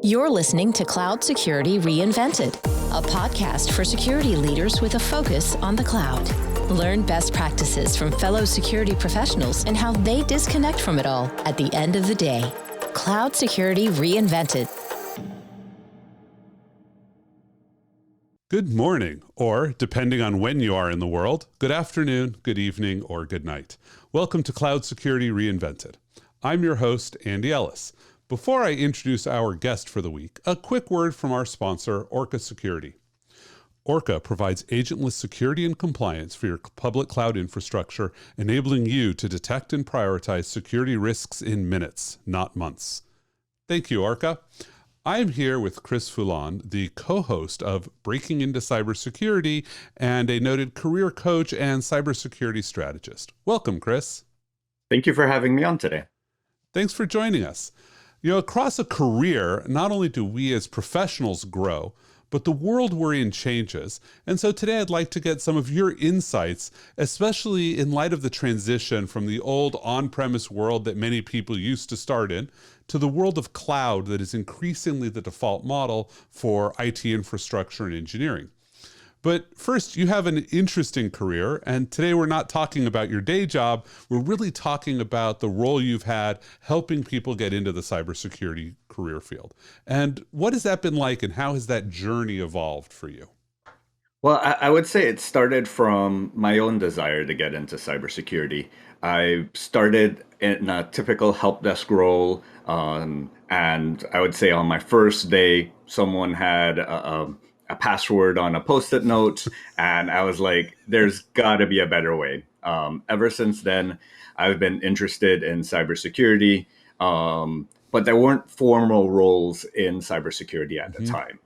You're listening to Cloud Security Reinvented, a podcast for security leaders with a focus on the cloud. Learn best practices from fellow security professionals and how they disconnect from it all at the end of the day. Cloud Security Reinvented. Good morning, or depending on when you are in the world, good afternoon, good evening, or good night. Welcome to Cloud Security Reinvented. I'm your host, Andy Ellis. Before I introduce our guest for the week, a quick word from our sponsor, Orca Security. Orca provides agentless security and compliance for your public cloud infrastructure, enabling you to detect and prioritize security risks in minutes, not months. Thank you, Orca. I'm here with Chris Foulon, the co-host of Breaking Into CyberSecurity and a noted career coach and cybersecurity strategist. Welcome, Chris. Thank you for having me on today. Thanks for joining us. Across a career, not only do we as professionals grow, but the world we're in changes. And so today I'd like to get some of your insights, especially in light of the transition from the old on-premise world that many people used to start in to the world of cloud that is increasingly the default model for IT infrastructure and engineering. But first, you have an interesting career, and today we're not talking about your day job. We're really talking about the role you've had helping people get into the cybersecurity career field. And what has that been like, and how has that journey evolved for you? Well, I would say it started from my own desire to get into cybersecurity. I started in a typical help desk role, and I would say on my first day, someone had a password on a Post-it note, and I was like, there's got to be a better way. Ever since then, I've been interested in cybersecurity, but there weren't formal roles in cybersecurity at the time.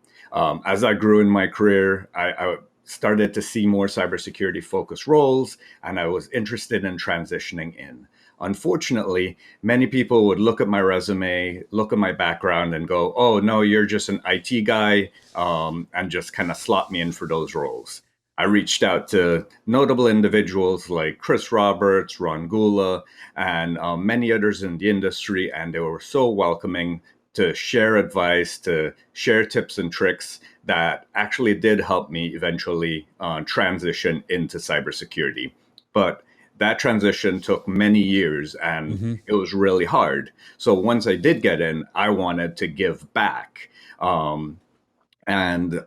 As I grew in my career, I started to see more cybersecurity focused roles, and I was interested in transitioning in. Unfortunately, many people would look at my resume, look at my background and go, oh, no, you're just an IT guy, and just kind of slot me in for those roles. I reached out to notable individuals like Chris Roberts, Ron Gula, and many others in the industry, and they were so welcoming to share advice, to share tips and tricks that actually did help me eventually transition into cybersecurity. But that transition took many years, and it was really hard. So once I did get in, I wanted to give back. And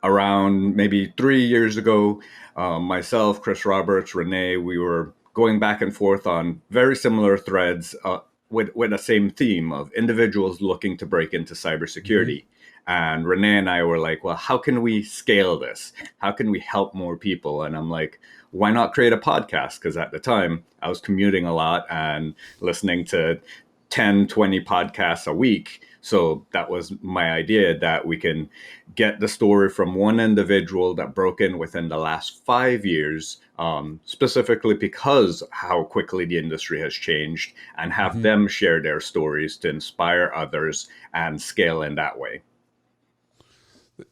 around maybe 3 years ago, myself, Chris Roberts, Renee, we were going back and forth on very similar threads with the same theme of individuals looking to break into cybersecurity. And Renee and I were like, well, how can we scale this? How can we help more people? And I'm like, why not create a podcast? Because at the time, I was commuting a lot and listening to 10, 20 podcasts a week. So that was my idea, that we can get the story from one individual that broke in within the last 5 years, specifically because how quickly the industry has changed, and have them share their stories to inspire others and scale in that way.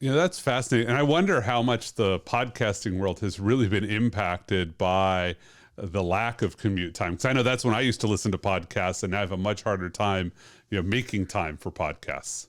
That's fascinating. And I wonder how much the podcasting world has really been impacted by the lack of commute time. Because I know that's when I used to listen to podcasts, and I have a much harder time, making time for podcasts.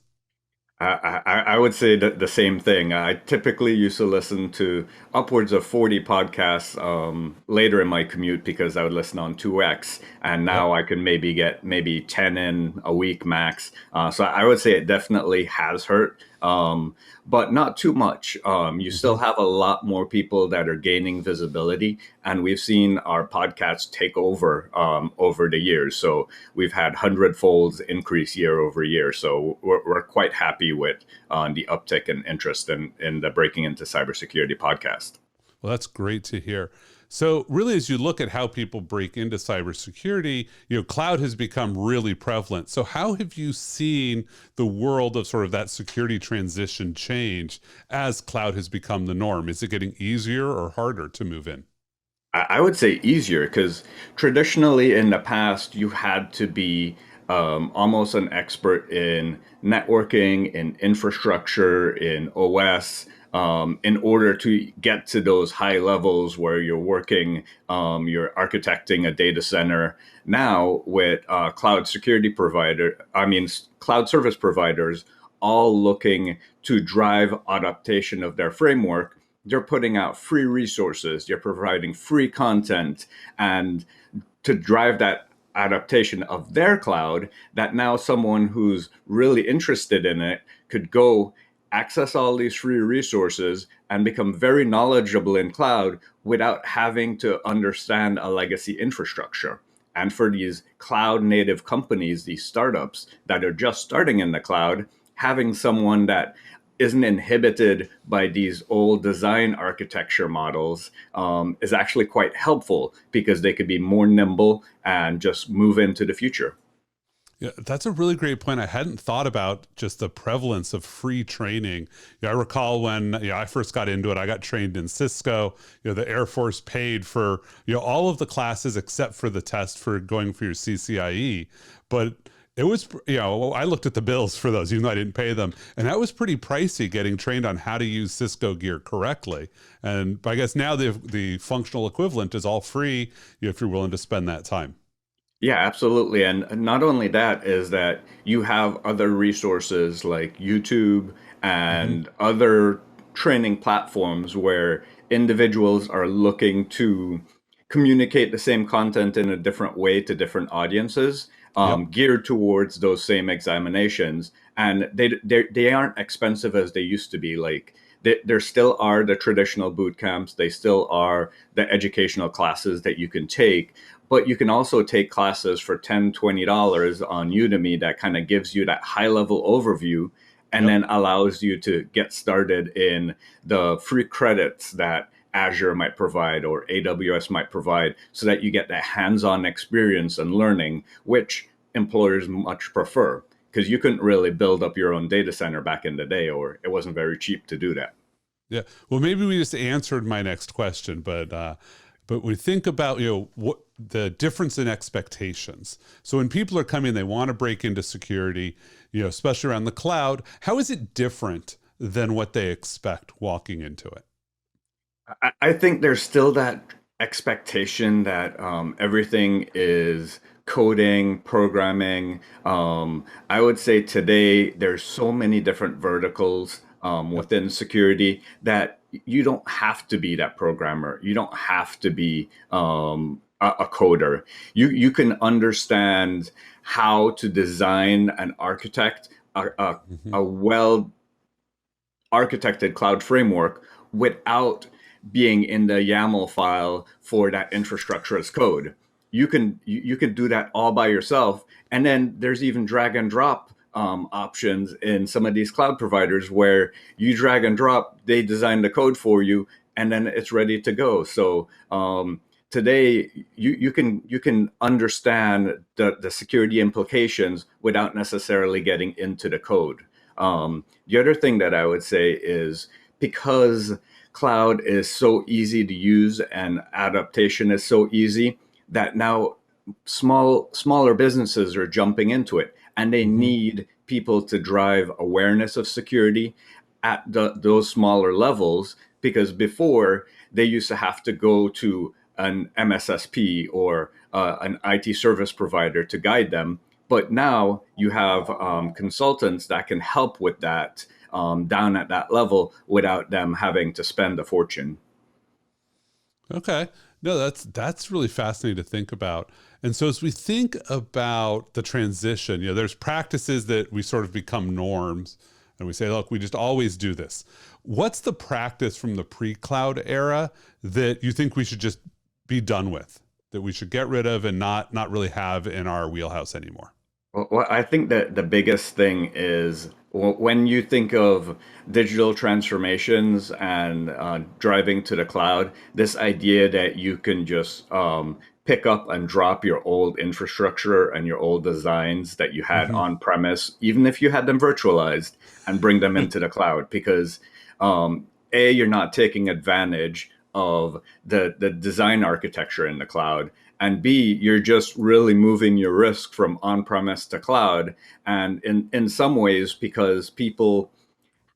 I would say the same thing. I typically used to listen to upwards of 40 podcasts later in my commute because I would listen on 2X, and now I can maybe get 10 in a week max. So I would say it definitely has hurt, but not too much. You still have a lot more people that are gaining visibility, and we've seen our podcasts take over over the years. So we've had 100-fold increase year over year. So we're quite happy with the uptick in interest in the Breaking Into Cybersecurity podcast. Well, that's great to hear. So really, as you look at how people break into cybersecurity, cloud has become really prevalent. So how have you seen the world of sort of that security transition change as cloud has become the norm? Is it getting easier or harder to move in? I would say easier, because traditionally in the past, you had to be almost an expert in networking, in infrastructure, in OS, in order to get to those high levels where you're working, you're architecting a data center. Now with cloud service providers all looking to drive adaptation of their framework. They're putting out free resources, they're providing free content, and to drive that adaptation of their cloud, that now someone who's really interested in it could go access all these free resources and become very knowledgeable in cloud without having to understand a legacy infrastructure. And for these cloud native companies, these startups that are just starting in the cloud, having someone that isn't inhibited by these old design architecture models is actually quite helpful because they could be more nimble and just move into the future. Yeah, that's a really great point. I hadn't thought about just the prevalence of free training. I recall when I first got into it, I got trained in Cisco. The Air Force paid for all of the classes except for the test for going for your CCIE. But it was, I looked at the bills for those, even though I didn't pay them. And that was pretty pricey, getting trained on how to use Cisco gear correctly. And I guess now the functional equivalent is all free if you're willing to spend that time. Yeah, absolutely. And not only that, is that you have other resources like YouTube Mm-hmm. and other training platforms where individuals are looking to communicate the same content in a different way to different audiences, Yep. geared towards those same examinations. And they aren't expensive as they used to be. Like there still are the traditional boot camps, they still are the educational classes that you can take, but you can also take classes for $10, $20 on Udemy that kind of gives you that high level overview and Yep. then allows you to get started in the free credits that Azure might provide or AWS might provide, so that you get that hands-on experience and learning, which employers much prefer, because you couldn't really build up your own data center back in the day, or it wasn't very cheap to do that. Yeah. Well, maybe we just answered my next question, but we think about what the difference in expectations. So when people are coming, they want to break into security, especially around the cloud. How is it different than what they expect walking into it? I think there's still that expectation that everything is coding, programming. I would say today there's so many different verticals Yep. within security that you don't have to be that programmer. You don't have to be a coder. You can understand how to design and architect Hmm. a well architected cloud framework without being in the YAML file for that infrastructure as code. You can do that all by yourself, and then there's even drag and drop options in some of these cloud providers where you drag and drop, they design the code for you, and then it's ready to go. So today you can understand the security implications without necessarily getting into the code. The other thing that I would say is, because cloud is so easy to use and adaptation is so easy, that now smaller businesses are jumping into it, and they Hmm. need people to drive awareness of security at those smaller levels, because before they used to have to go to an MSSP or an IT service provider to guide them. But now you have consultants that can help with that down at that level without them having to spend a fortune. Okay. No, that's really fascinating to think about. And so as we think about the transition, there's practices that we sort of become norms and we say, look, we just always do this. What's the practice from the pre-cloud era that you think we should just be done with, that we should get rid of and not really have in our wheelhouse anymore? Well, I think that the biggest thing is when you think of digital transformations and driving to the cloud, this idea that you can just pick up and drop your old infrastructure and your old designs that you had Hmm. on premise, even if you had them virtualized, and bring them into the cloud. Because A, you're not taking advantage of the design architecture in the cloud, and B, you're just really moving your risk from on-premise to cloud. And in some ways, because people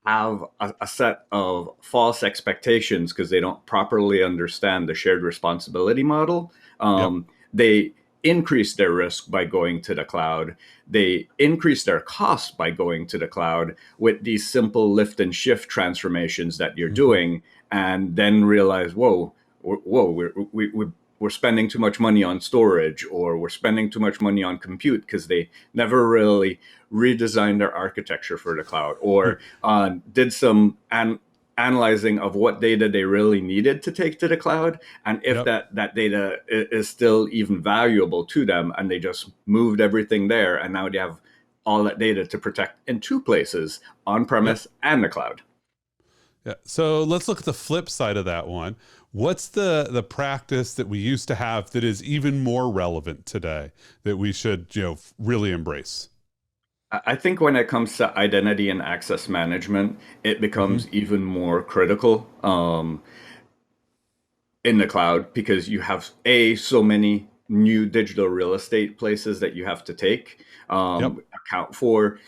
have a set of false expectations because they don't properly understand the shared responsibility model, Yep. they increase their risk by going to the cloud. They increase their costs by going to the cloud with these simple lift and shift transformations that you're Hmm. doing, and then realize, we're spending too much money on storage, or we're spending too much money on compute, because they never really redesigned their architecture for the cloud, or did some analyzing of what data they really needed to take to the cloud, and if Yep. that data is still even valuable to them, and they just moved everything there, and now they have all that data to protect in two places, on Yep. premise and the cloud. Yeah. So let's look at the flip side of that one. What's the practice that we used to have that is even more relevant today that we should, really embrace? I think when it comes to identity and access management, it Hmm. becomes even more critical. In the cloud, because you have so many new digital real estate places that you have to take Yep. account for.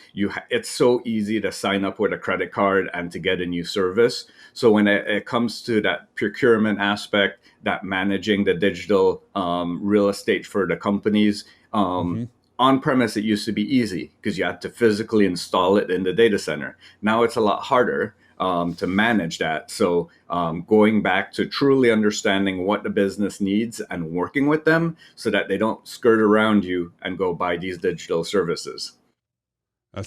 It's so easy to sign up with a credit card and to get a new service. So when it comes to that procurement aspect, that managing the digital real estate for the companies, Hmm. on premise, it used to be easy because you had to physically install it in the data center. Now it's a lot harder to manage that. So going back to truly understanding what the business needs and working with them so that they don't skirt around you and go buy these digital services.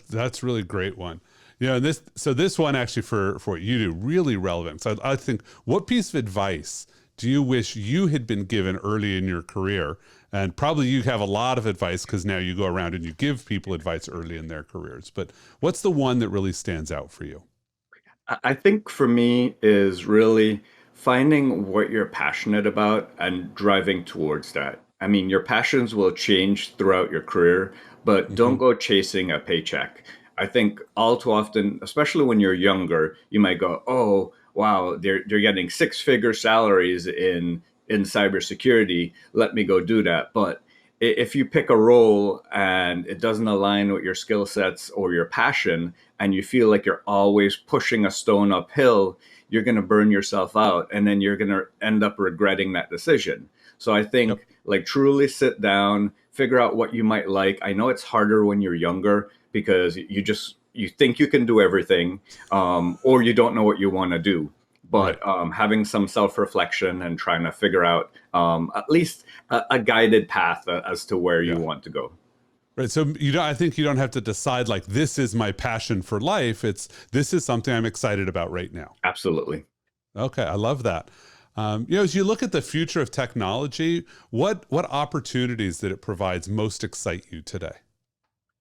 That's really great one. And this one actually for what you do, really relevant. So I think, what piece of advice do you wish you had been given early in your career? And probably you have a lot of advice because now you go around and you give people advice early in their careers. But what's the one that really stands out for you? I think for me is really finding what you're passionate about and driving towards that. I mean, your passions will change throughout your career, but don't Hmm. go chasing a paycheck. I think all too often, especially when you're younger, you might go, "Oh, wow, they're getting six-figure salaries in cybersecurity. Let me go do that." But if you pick a role and it doesn't align with your skill sets or your passion, and you feel like you're always pushing a stone uphill, you're going to burn yourself out, and then you're going to end up regretting that decision. So I Yep. think, like, truly sit down, figure out what you might like. I know it's harder when you're younger because you think you can do everything, or you don't know what you want to do. Right. But having some self-reflection and trying to figure out at least a guided path as to where you Yeah. want to go. Right. So I think you don't have to decide like this is my passion for life. It's this is something I'm excited about right now. Absolutely. Okay, I love that. As you look at the future of technology, what opportunities that it provides most excite you today?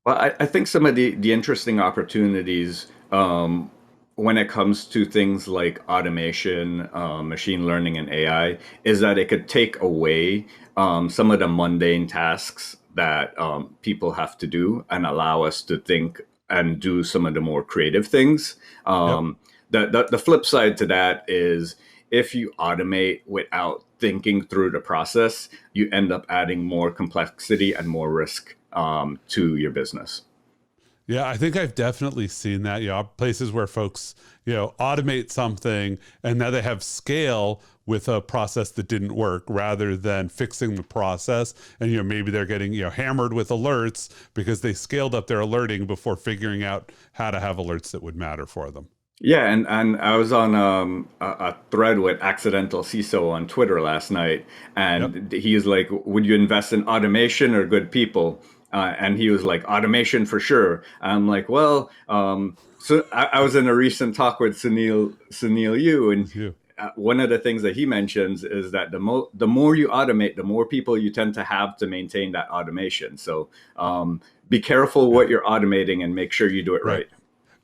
Well, I think some of the interesting opportunities when it comes to things like automation, machine learning, and AI is that it could take away some of the mundane tasks that people have to do and allow us to think and do some of the more creative things. Yep. The flip side to that is, if you automate without thinking through the process, you end up adding more complexity and more risk to your business. Yeah, I think I've definitely seen that. Places where folks, automate something and now they have scale with a process that didn't work rather than fixing the process. And, maybe they're getting, hammered with alerts because they scaled up their alerting before figuring out how to have alerts that would matter for them. Yeah, and I was on a thread with Accidental CISO on Twitter last night, Yep. and he's like, "Would you invest in automation or good people?" And he was like, "Automation for sure." I'm like, "Well," so I was in a recent talk with Sunil Yu, and With you. one of the things that he mentions is that the more you automate, the more people you tend to have to maintain that automation. So be careful Yeah. what you're automating and make sure you do it Right. right.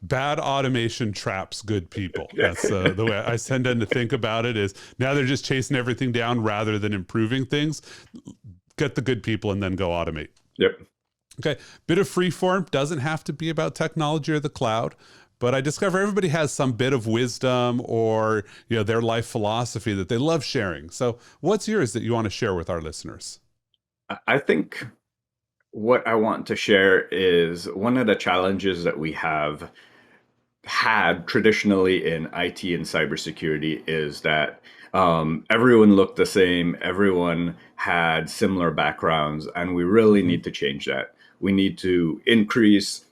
Bad automation traps good people. That's the way I tend to think about it. Is now they're just chasing everything down rather than improving things. Get the good people and then go automate. Yep. Okay, bit of free form, doesn't have to be about technology or the cloud, but I discover everybody has some bit of wisdom or their life philosophy that they love sharing. So what's yours that you want to share with our listeners? I think what I want to share is one of the challenges that we have had traditionally in IT and cybersecurity is that everyone looked the same, everyone had similar backgrounds, and we really need to change that. We need to increase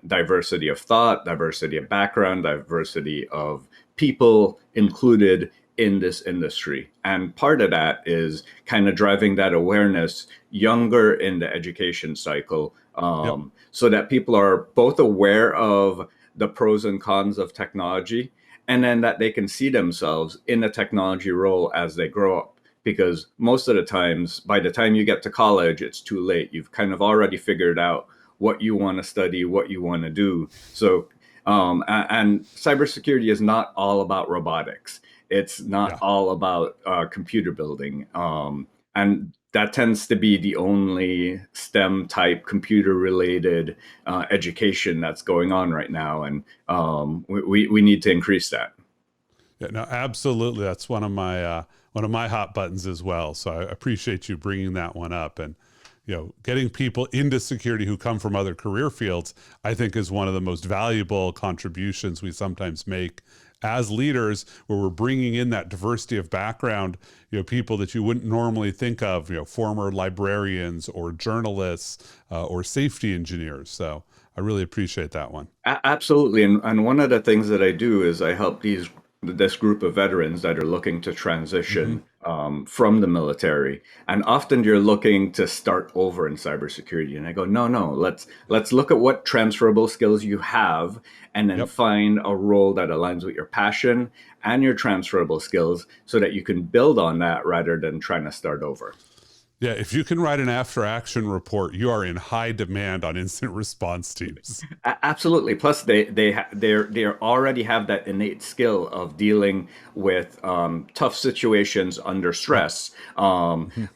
diversity of thought, diversity of background, diversity of people included in this industry. And part of that is kind of driving that awareness younger in the education cycle, Yep. so that people are both aware of the pros and cons of technology, and then that they can see themselves in a technology role as they grow up. Because most of the times, by the time you get to college, it's too late. You've kind of already figured out what you want to study, what you want to do. So, and cybersecurity is not all about robotics. It's not Yeah. all about computer building. And that tends to be the only STEM type computer related education that's going on right now. And we need to increase that. Yeah, no, absolutely. That's one of my hot buttons as well. So I appreciate you bringing that one up. And getting people into security who come from other career fields, I think, is one of the most valuable contributions we sometimes make as leaders, where we're bringing in that diversity of background, people that you wouldn't normally think of, former librarians or journalists or safety engineers. So I really appreciate that one. Absolutely. And one of the things that I do is I help this group of veterans that are looking to transition from the military. And often you're looking to start over in cybersecurity. And I go, no, let's look at what transferable skills you have, and then Yep. find a role that aligns with your passion and your transferable skills so that you can build on that rather than trying to start over. Yeah, if you can write an after action report, you are in high demand on incident response teams. Absolutely. Plus, they already have that innate skill of dealing with tough situations under stress,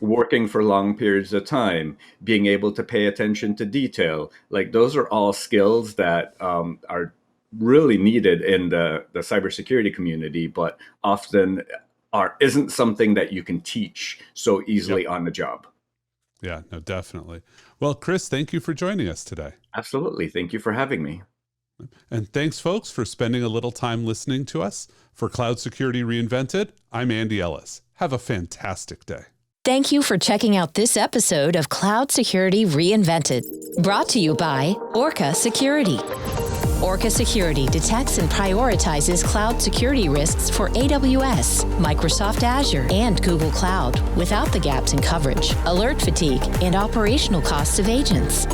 working for long periods of time, being able to pay attention to detail. Like, those are all skills that are really needed in the cybersecurity community, but often isn't something that you can teach so easily Yep. on the job. Yeah, no, definitely. Well, Chris, thank you for joining us today. Absolutely. Thank you for having me. And thanks, folks, for spending a little time listening to us. For Cloud Security Reinvented, I'm Andy Ellis. Have a fantastic day. Thank you for checking out this episode of Cloud Security Reinvented, brought to you by Orca Security. Orca Security detects and prioritizes cloud security risks for AWS, Microsoft Azure, and Google Cloud without the gaps in coverage, alert fatigue, and operational costs of agents.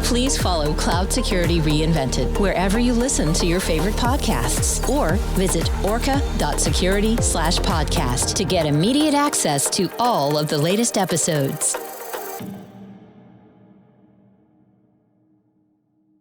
Please follow Cloud Security Reinvented wherever you listen to your favorite podcasts, or visit orca.security/podcast to get immediate access to all of the latest episodes.